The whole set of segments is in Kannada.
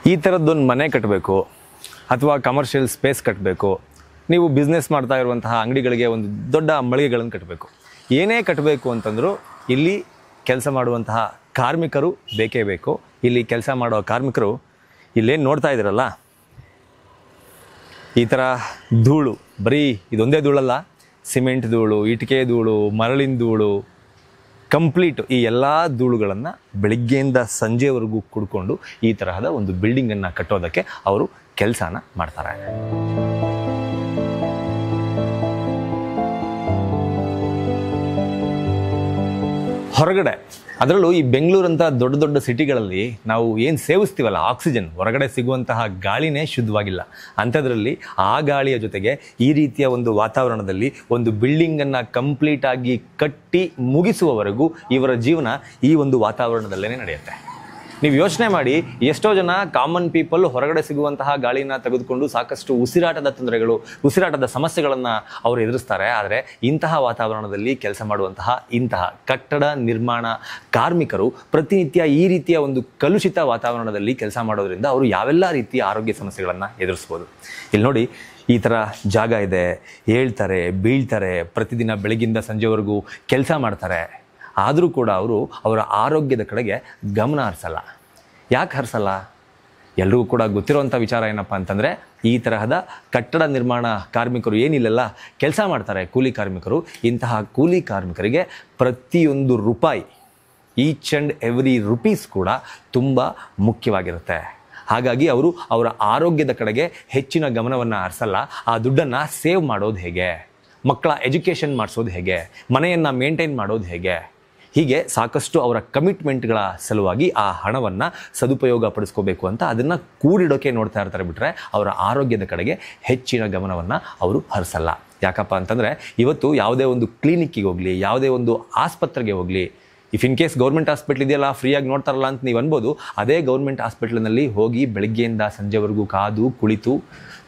ಈ ಥರದ್ದೊಂದು ಮನೆ ಕಟ್ಟಬೇಕು ಅಥವಾ ಕಮರ್ಷಿಯಲ್ ಸ್ಪೇಸ್ ಕಟ್ಟಬೇಕು, ನೀವು ಬಿಸ್ನೆಸ್ ಮಾಡ್ತಾ ಇರುವಂತಹ ಅಂಗಡಿಗಳಿಗೆ ಒಂದು ದೊಡ್ಡ ಮಳಿಗೆಗಳನ್ನು ಕಟ್ಟಬೇಕು, ಏನೇ ಕಟ್ಟಬೇಕು ಅಂತಂದರೂ ಇಲ್ಲಿ ಕೆಲಸ ಮಾಡುವಂತಹ ಕಾರ್ಮಿಕರು ಬೇಕೇ ಬೇಕು. ಇಲ್ಲಿ ಕೆಲಸ ಮಾಡೋ ಕಾರ್ಮಿಕರು ಇಲ್ಲೇನು ನೋಡ್ತಾ ಇದ್ದೀರಲ್ಲ, ಈ ಥರ ಧೂಳು, ಬರೀ ಇದೊಂದೇ ಧೂಳಲ್ಲ, ಸಿಮೆಂಟ್ ಧೂಳು, ಇಟ್ಟಿಗೆ ಧೂಳು, ಮರಳಿನ ಧೂಳು, ಕಂಪ್ಲೀಟ್ ಈ ಎಲ್ಲ ಧೂಳುಗಳನ್ನು ಬೆಳಿಗ್ಗೆಯಿಂದ ಸಂಜೆವರೆಗೂ ಕುಡ್ಕೊಂಡು ಈ ತರಹದ ಒಂದು ಬಿಲ್ಡಿಂಗನ್ನು ಕಟ್ಟೋದಕ್ಕೆ ಅವರು ಕೆಲಸನ ಮಾಡ್ತಾರೆ. ಹೊರಗಡೆ, ಅದರಲ್ಲೂ ಈ ಬೆಂಗಳೂರಂಥ ದೊಡ್ಡ ದೊಡ್ಡ ಸಿಟಿಗಳಲ್ಲಿ ನಾವು ಏನು ಸೇವಿಸ್ತೀವಲ್ಲ ಆಕ್ಸಿಜನ್, ಹೊರಗಡೆ ಸಿಗುವಂತಹ ಗಾಳಿನೇ ಶುದ್ಧವಾಗಿಲ್ಲ. ಅಂಥದ್ರಲ್ಲಿ ಆ ಗಾಳಿಯ ಜೊತೆಗೆ ಈ ರೀತಿಯ ಒಂದು ವಾತಾವರಣದಲ್ಲಿ ಒಂದು ಬಿಲ್ಡಿಂಗನ್ನು ಕಂಪ್ಲೀಟಾಗಿ ಕಟ್ಟಿ ಮುಗಿಸುವವರೆಗೂ ಇವರ ಜೀವನ ಈ ಒಂದು ವಾತಾವರಣದಲ್ಲೇ ನಡೆಯುತ್ತೆ. ನೀವು ಯೋಚನೆ ಮಾಡಿ, ಎಷ್ಟೋ ಜನ ಕಾಮನ್ ಪೀಪಲ್ ಹೊರಗಡೆ ಸಿಗುವಂತಹ ಗಾಳಿನ ತೆಗೆದುಕೊಂಡು ಸಾಕಷ್ಟು ಉಸಿರಾಟದ ತೊಂದರೆಗಳು, ಉಸಿರಾಟದ ಸಮಸ್ಯೆಗಳನ್ನು ಅವರು ಎದುರಿಸ್ತಾರೆ. ಆದರೆ ಇಂತಹ ವಾತಾವರಣದಲ್ಲಿ ಕೆಲಸ ಮಾಡುವಂತಹ ಇಂತಹ ಕಟ್ಟಡ ನಿರ್ಮಾಣ ಕಾರ್ಮಿಕರು ಪ್ರತಿನಿತ್ಯ ಈ ರೀತಿಯ ಒಂದು ಕಲುಷಿತ ವಾತಾವರಣದಲ್ಲಿ ಕೆಲಸ ಮಾಡೋದ್ರಿಂದ ಅವರು ಯಾವೆಲ್ಲ ರೀತಿಯ ಆರೋಗ್ಯ ಸಮಸ್ಯೆಗಳನ್ನು ಎದುರಿಸ್ಬೋದು. ಇಲ್ಲಿ ನೋಡಿ, ಈ ಥರ ಜಾಗ ಇದೆ, ಹೇಳ್ತಾರೆ, ಬೀಳ್ತಾರೆ, ಪ್ರತಿದಿನ ಬೆಳಗಿಂದ ಸಂಜೆವರೆಗೂ ಕೆಲಸ ಮಾಡ್ತಾರೆ. ಆದರೂ ಕೂಡ ಅವರು ಅವರ ಆರೋಗ್ಯದ ಕಡೆಗೆ ಗಮನ ಹರಿಸಲ್ಲ. ಯಾಕೆ ಹರಿಸಲ್ಲ? ಎಲ್ರಿಗೂ ಕೂಡ ಗೊತ್ತಿರೋವಂಥ ವಿಚಾರ ಏನಪ್ಪ ಅಂತಂದರೆ, ಈ ತರಹದ ಕಟ್ಟಡ ನಿರ್ಮಾಣ ಕಾರ್ಮಿಕರು ಏನಿಲ್ಲಲ್ಲ ಕೆಲಸ ಮಾಡ್ತಾರೆ, ಕೂಲಿ ಕಾರ್ಮಿಕರು, ಇಂತಹ ಕೂಲಿ ಕಾರ್ಮಿಕರಿಗೆ ಪ್ರತಿಯೊಂದು ರೂಪಾಯಿ, ಈಚ್ ಆ್ಯಂಡ್ ಎವ್ರಿ ರುಪೀಸ್ ಕೂಡ ತುಂಬ ಮುಖ್ಯವಾಗಿರುತ್ತೆ. ಹಾಗಾಗಿ ಅವರು ಅವರ ಆರೋಗ್ಯದ ಕಡೆಗೆ ಹೆಚ್ಚಿನ ಗಮನವನ್ನು ಹರಿಸಲ್ಲ. ಆ ದುಡ್ಡನ್ನು ಸೇವ್ ಮಾಡೋದು ಹೇಗೆ, ಮಕ್ಕಳ ಎಜುಕೇಷನ್ ಮಾಡಿಸೋದು ಹೇಗೆ, ಮನೆಯನ್ನು ಮೇಂಟೈನ್ ಮಾಡೋದು ಹೇಗೆ, ಹೀಗೆ ಸಾಕಷ್ಟು ಅವರ ಕಮಿಟ್ಮೆಂಟ್ಗಳ ಸಲುವಾಗಿ ಆ ಹಣವನ್ನು ಸದುಪಯೋಗ ಪಡಿಸ್ಕೋಬೇಕು ಅಂತ ಅದನ್ನು ಕೂಡಿಡೋಕೆ ನೋಡ್ತಾ ಇರ್ತಾರೆ. ಬಿಟ್ಟರೆ ಅವರ ಆರೋಗ್ಯದ ಕಡೆಗೆ ಹೆಚ್ಚಿನ ಗಮನವನ್ನು ಅವರು ಹರಿಸಲ್ಲ. ಯಾಕಪ್ಪ ಅಂತಂದರೆ, ಇವತ್ತು ಯಾವುದೇ ಒಂದು ಕ್ಲಿನಿಕ್ಕಿಗೆ ಹೋಗಲಿ, ಯಾವುದೇ ಒಂದು ಆಸ್ಪತ್ರೆಗೆ ಹೋಗಲಿ, if in case government hospital ಇದೆಯಲ್ಲ, ಫ್ರೀಯಾಗಿ ನೋಡ್ತಾರಲ್ಲ ಅಂತ ನೀವು ಅನ್ಬೋದು. ಅದೇ ಗೌರ್ಮೆಂಟ್ ಹಾಸ್ಪಿಟ್ಲಿನಲ್ಲಿ ಹೋಗಿ ಬೆಳಗ್ಗೆಯಿಂದ ಸಂಜೆವರೆಗೂ ಕಾದು ಕುಳಿತು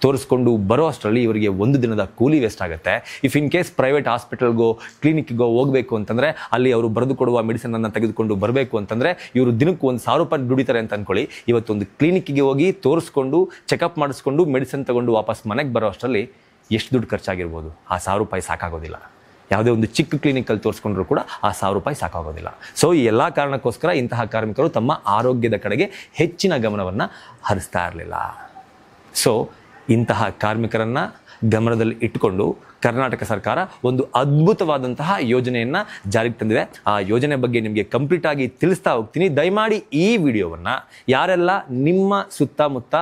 ತೋರಿಸ್ಕೊಂಡು ಬರೋ ಅಷ್ಟರಲ್ಲಿ ಇವರಿಗೆ ಒಂದು ದಿನದ ಕೂಲಿ ವೇಸ್ಟ್ ಆಗುತ್ತೆ. ಇಫ್ ಇನ್ ಕೇಸ್ ಪ್ರೈವೇಟ್ ಹಾಸ್ಪಿಟಲ್ಗೋ ಕ್ಲಿನಿಕ್ಗೋ ಹೋಗಬೇಕು ಅಂತಂದರೆ ಅಲ್ಲಿ ಅವರು ಬರೆದು ಕೊಡುವ ಮೆಡಿಸಿನನ್ನು ತೆಗೆದುಕೊಂಡು ಬರಬೇಕು ಅಂತಂದರೆ ಇವರು ದಿನಕ್ಕೆ ₹1,000 ದುಡಿತಾರೆ ಅಂತ ಅಂದ್ಕೊಳ್ಳಿ. ಇವತ್ತೊಂದು ಕ್ಲಿನಿಕ್ಕಿಗೆ ಹೋಗಿ ತೋರಿಸ್ಕೊಂಡು ಚೆಕಪ್ ಮಾಡಿಸ್ಕೊಂಡು ಮೆಡಿಸಿನ್ ತಗೊಂಡು ವಾಪಸ್ ಮನೆಗೆ ಬರೋ ಅಷ್ಟರಲ್ಲಿ ಎಷ್ಟು ದುಡ್ಡು ಖರ್ಚಾಗಿರ್ಬೋದು? ಆ ₹1,000 ಸಾಕಾಗೋದಿಲ್ಲ. ಯಾವುದೇ ಒಂದು ಚಿಕ್ಕ ಕ್ಲಿನಿಕಲ್ಲಿ ತೋರಿಸ್ಕೊಂಡ್ರೂ ಕೂಡ ಆ ₹1,000 ಸಾಕಾಗೋದಿಲ್ಲ. ಸೊ ಈ ಎಲ್ಲ ಕಾರಣಕ್ಕೋಸ್ಕರ ಇಂತಹ ಕಾರ್ಮಿಕರು ತಮ್ಮ ಆರೋಗ್ಯದ ಕಡೆಗೆ ಹೆಚ್ಚಿನ ಗಮನವನ್ನು ಹರಿಸ್ತಾ ಇರಲಿಲ್ಲ. ಸೊ ಇಂತಹ ಕಾರ್ಮಿಕರನ್ನು ಗಮನದಲ್ಲಿ ಇಟ್ಟುಕೊಂಡು ಕರ್ನಾಟಕ ಸರ್ಕಾರ ಒಂದು ಅದ್ಭುತವಾದಂತಹ ಯೋಜನೆಯನ್ನು ಜಾರಿಗೆ ತಂದಿದೆ. ಆ ಯೋಜನೆ ಬಗ್ಗೆ ನಿಮಗೆ ಕಂಪ್ಲೀಟಾಗಿ ತಿಳಿಸ್ತಾ ಹೋಗ್ತೀನಿ. ದಯಮಾಡಿ ಈ ವಿಡಿಯೋವನ್ನು ಯಾರೆಲ್ಲ ನಿಮ್ಮ ಸುತ್ತಮುತ್ತ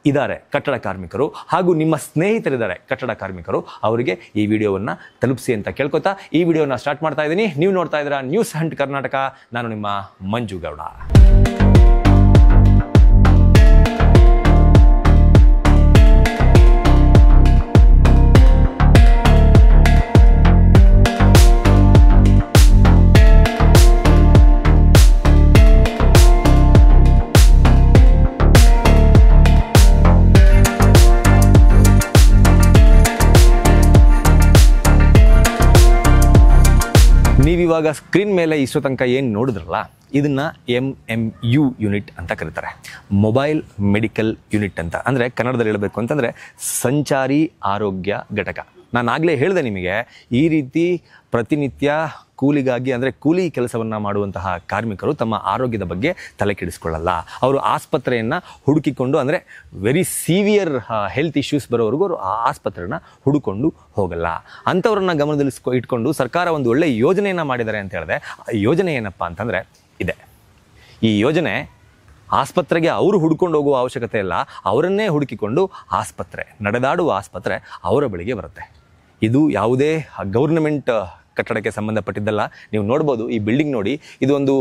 ಇದ್ದಾರೆ ಕಟ್ಟಡ ಕಾರ್ಮಿಕರು ಹಾಗೂ ನಿಮ್ಮ ಸ್ನೇಹಿತರಿದ್ದಾರೆ ಕಟ್ಟಡ ಕಾರ್ಮಿಕರು, ಅವರಿಗೆ ಈ ವಿಡಿಯೋವನ್ನು ತಲುಪಿಸಿ ಅಂತ ಕೇಳ್ಕೊತಾ ಈ ವಿಡಿಯೋನ ಸ್ಟಾರ್ಟ್ ಮಾಡ್ತಾ ಇದ್ದೀನಿ. ನೀವು ನೋಡ್ತಾ ಇದ್ದೀರಾ ನ್ಯೂಸ್ ಹಂಟ್ ಕರ್ನಾಟಕ. ನಾನು ನಿಮ್ಮ ಮಂಜು ಗೌಡ. ನೀವಿವಾಗ ಸ್ಕ್ರೀನ್ ಮೇಲೆ ಇಷ್ಟೋ ತನಕ ಏನು ನೋಡಿದ್ರಲ್ಲ, ಇದನ್ನು MMU ಯೂನಿಟ್ ಅಂತ ಕರೀತಾರೆ, ಮೊಬೈಲ್ ಮೆಡಿಕಲ್ ಯೂನಿಟ್ ಅಂತ. ಅಂದರೆ ಕನ್ನಡದಲ್ಲಿ ಹೇಳಬೇಕು ಅಂತಂದರೆ ಸಂಚಾರಿ ಆರೋಗ್ಯ ಘಟಕ. ನಾನು ಆಗಲೇ ಹೇಳಿದೆ ನಿಮಗೆ, ಈ ರೀತಿ ಪ್ರತಿನಿತ್ಯ ಕೂಲಿಗಾಗಿ, ಅಂದರೆ ಕೂಲಿ ಕೆಲಸವನ್ನು ಮಾಡುವಂತಹ ಕಾರ್ಮಿಕರು ತಮ್ಮ ಆರೋಗ್ಯದ ಬಗ್ಗೆ ತಲೆ ಕೆಡಿಸ್ಕೊಳ್ಳಲ್ಲ. ಅವರು ಆಸ್ಪತ್ರೆಯನ್ನು ಹುಡುಕಿಕೊಂಡು, ಅಂದರೆ ವೆರಿ ಸಿವಿಯರ್ ಹೆಲ್ತ್ ಇಶ್ಯೂಸ್ ಬರೋವರೆಗೂ ಅವರು ಆ ಆಸ್ಪತ್ರೆಯನ್ನು ಹುಡುಕೊಂಡು ಹೋಗಲ್ಲ. ಅಂಥವ್ರನ್ನ ಗಮನದಲ್ಲಿ ಇಟ್ಕೊಂಡು ಸರ್ಕಾರ ಒಂದು ಒಳ್ಳೆಯ ಯೋಜನೆಯನ್ನು ಮಾಡಿದ್ದಾರೆ ಅಂತ ಹೇಳಿದೆ. ಆ ಯೋಜನೆ ಏನಪ್ಪ ಅಂತಂದರೆ ಇದೆ. ಈ ಯೋಜನೆ ಆಸ್ಪತ್ರೆಗೆ ಅವರು ಹುಡ್ಕೊಂಡು ಹೋಗುವ ಅವಶ್ಯಕತೆ ಇಲ್ಲ, ಅವರನ್ನೇ ಹುಡುಕಿಕೊಂಡು ಆಸ್ಪತ್ರೆ, ನಡೆದಾಡುವ ಆಸ್ಪತ್ರೆ ಅವರ ಬಳಿಗೆ ಬರುತ್ತೆ. ಇದು ಯಾವುದೇ ಗೌರ್ನಮೆಂಟ್ ಕಟ್ಟಡಕ್ಕೆ ಸಂಬಂಧಪಟ್ಟಿದ್ದಲ್ಲ. ನೀವು ನೋಡ್ಬೋದು, ಈ ಬಿಲ್ಡಿಂಗ್ ನೋಡಿ, ಇದು ಒಂದು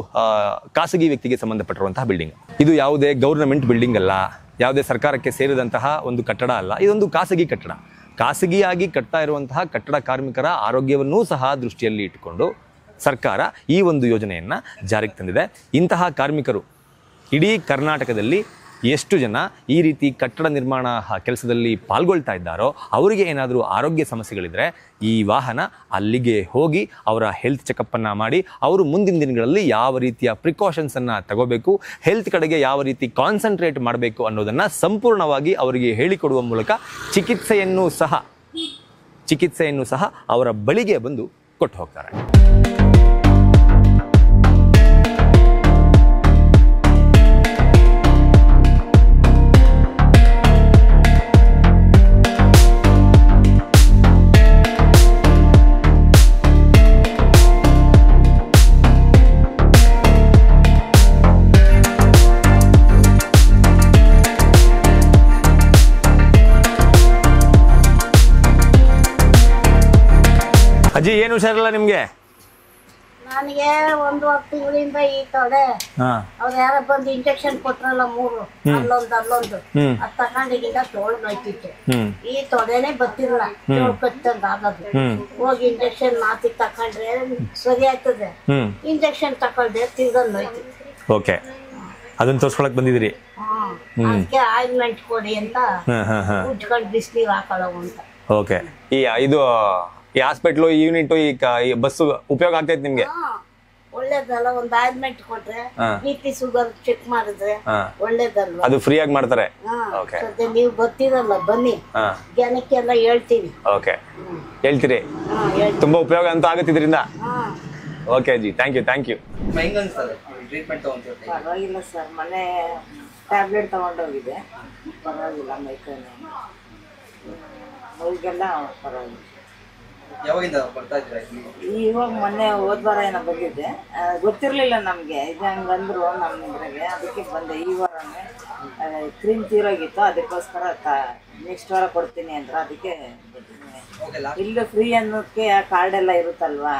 ಖಾಸಗಿ ವ್ಯಕ್ತಿಗೆ ಸಂಬಂಧಪಟ್ಟಿರುವಂತಹ ಬಿಲ್ಡಿಂಗ್. ಇದು ಯಾವುದೇ ಗೌರ್ನಮೆಂಟ್ ಬಿಲ್ಡಿಂಗ್ ಅಲ್ಲ, ಯಾವುದೇ ಸರ್ಕಾರಕ್ಕೆ ಸೇರಿದಂತಹ ಒಂದು ಕಟ್ಟಡ ಅಲ್ಲ. ಇದೊಂದು ಖಾಸಗಿ ಕಟ್ಟಡ. ಖಾಸಗಿಯಾಗಿ ಕಟ್ತಾ ಇರುವಂತಹ ಕಟ್ಟಡ ಕಾರ್ಮಿಕರ ಆರೋಗ್ಯವನ್ನೂ ಸಹ ದೃಷ್ಟಿಯಲ್ಲಿ ಇಟ್ಟುಕೊಂಡು ಸರ್ಕಾರ ಈ ಒಂದು ಯೋಜನೆಯನ್ನು ಜಾರಿಗೆ ತಂದಿದೆ. ಇಂತಹ ಕಾರ್ಮಿಕರು ಇಡೀ ಕರ್ನಾಟಕದಲ್ಲಿ ಎಷ್ಟು ಜನ ಈ ರೀತಿ ಕಟ್ಟಡ ನಿರ್ಮಾಣ ಕೆಲಸದಲ್ಲಿ ಪಾಲ್ಗೊಳ್ತಾ ಇದ್ದಾರೋ ಅವರಿಗೆ ಏನಾದರೂ ಆರೋಗ್ಯ ಸಮಸ್ಯೆಗಳಿದ್ರೆ ಈ ವಾಹನ ಅಲ್ಲಿಗೆ ಹೋಗಿ ಅವರ ಹೆಲ್ತ್ ಚೆಕಪ್ಪನ್ನು ಮಾಡಿ ಅವರು ಮುಂದಿನ ದಿನಗಳಲ್ಲಿ ಯಾವ ರೀತಿಯ ಪ್ರಿಕಾಷನ್ಸನ್ನು ತಗೋಬೇಕು, ಹೆಲ್ತ್ ಕಡೆಗೆ ಯಾವ ರೀತಿ ಕಾನ್ಸಂಟ್ರೇಟ್ ಮಾಡಬೇಕು ಅನ್ನೋದನ್ನು ಸಂಪೂರ್ಣವಾಗಿ ಅವರಿಗೆ ಹೇಳಿಕೊಡುವ ಮೂಲಕ ಚಿಕಿತ್ಸೆಯನ್ನು ಸಹ ಅವರ ಬಳಿಗೆ ಬಂದು ಕೊಟ್ಟು ಹೋಗ್ತಾರೆ. ಅಜ್ಜಿ, ಏನು ಹುಷಾರಿಲ್ಲ ನಿಮ್ಗೆ? ನನಗೆ 1 ತಿಂಗಳಿಂದ ಈ ತೊಡೆ ಅವ್ರು ಯಾರ ಬಂದು ಇಂಜೆಕ್ಷನ್ ಕೊಟ್ರಲ್ಲ 3 ಅಲ್ಲೊಂದು ಅದ್ ತಗೊಂಡಿಗಿಂದ ತೋಳು ನೋಯ್ತಿತ್ತು. ಈ ತೊಡೆನೆ ಬರ್ತಿರಲ್ಲ, ತೋಳು ಕಟ್ಟಂಗ ಆಗೋದು. ಹೋಗಿ ಇಂಜೆಕ್ಷನ್ ಮಾತಿ ತಕೊಂಡ್ರೆ ಸರಿ ಆಯ್ತದೆ. ಇಂಜೆಕ್ಷನ್ ತಕೊಂಡ್ರೆ ತಿರ್ಗ ನೋಯ್ತಿತ್ತು. ಓಕೆ, ಅದನ್ನ ತೋರ್ಸ್ಕೊಳಕ್ ಬಂದಿದ್ದೀರಿ? ಅದಕ್ಕೆ ಆಯಿಂಟ್ಮೆಂಟ್ ಕೊಡಿ ಅಂತ ಉಜ್ಕೊಂಡು ಬಿಸಿನೀರು ಹಾಕೊಳ್ಳೋ ಅಂತ. ಓಕೆ, ಈ ಹಾಸ್ಪಿಟ್ಲು, ಈ ಯೂನಿಟ್, ಈ ಬಸ್ ಉಪಯೋಗ ಆಗ್ತೈತೆ ನಿಮ್ಗೆ? ಒಳ್ಳೇದಲ್ಲ, ಒಂದು ಆಯಿಂಟ್ಮೆಂಟ್ ಕೊಟ್ರೆ BP ಶುಗರ್ ಚೆಕ್ ಮಾಡಿದ್ರೆ ಒಳ್ಳೇದಲ್ವಾ? ಅದು ಫ್ರೀ ಆಗಿ ಮಾಡ್ತಾರೆ. ನೀವು ಬರ್ತೀರಲ್ಲ, ಬನ್ನಿ, ಜನಕ್ಕೆಲ್ಲ ಹೇಳ್ತೀನಿ. ಓಕೆ, ಹೇಳ್ತೀರಿ? ತುಂಬಾ ಉಪಯೋಗ ಅಂತ ಆಗುತ್ತೆ ಇದರಿಂದ. ಓಕೆ ಅಜ್ಜಿ, ಥ್ಯಾಂಕ್ ಯು. ಪರವಾಗಿಲ್ಲ ಸರ್, ಮನೆ ಟ್ಯಾಬ್ಲೆಟ್ ತಗೊಂಡೋಗಿದೆ, ಪರವಾಗಿಲ್ಲ. ಮೈಗೆಲ್ಲ ಪರವಾಗಿಲ್ಲ. ಇವಾಗ ಮೊನ್ನೆ ಹೋದ್ವಾರ ಏನೋ ಬಂದಿದ್ದೆ, ಗೊತ್ತಿರ್ಲಿಲ್ಲ ನಮ್ಗೆ. ಇದು ಹಂಗಂದ್ರು ನಮ್ಗೆ, ಅದಕ್ಕೆ ಬಂದೆ. ಈ ವಾರನೇ ಕ್ರೀಮ್ ತೀರೋಗಿತ್ತು, ಅದಕ್ಕೋಸ್ಕರ ನೆಕ್ಸ್ಟ್ ವಾರ ಕೊಡ್ತೀನಿ ಅಂದ್ರೆ ಅದಕ್ಕೆ ಇಲ್ಲಿ ಫ್ರೀ ಅನ್ನೋದಕ್ಕೆ ಕಾರ್ಡ್ ಎಲ್ಲ ಇರುತ್ತಲ್ವಾ,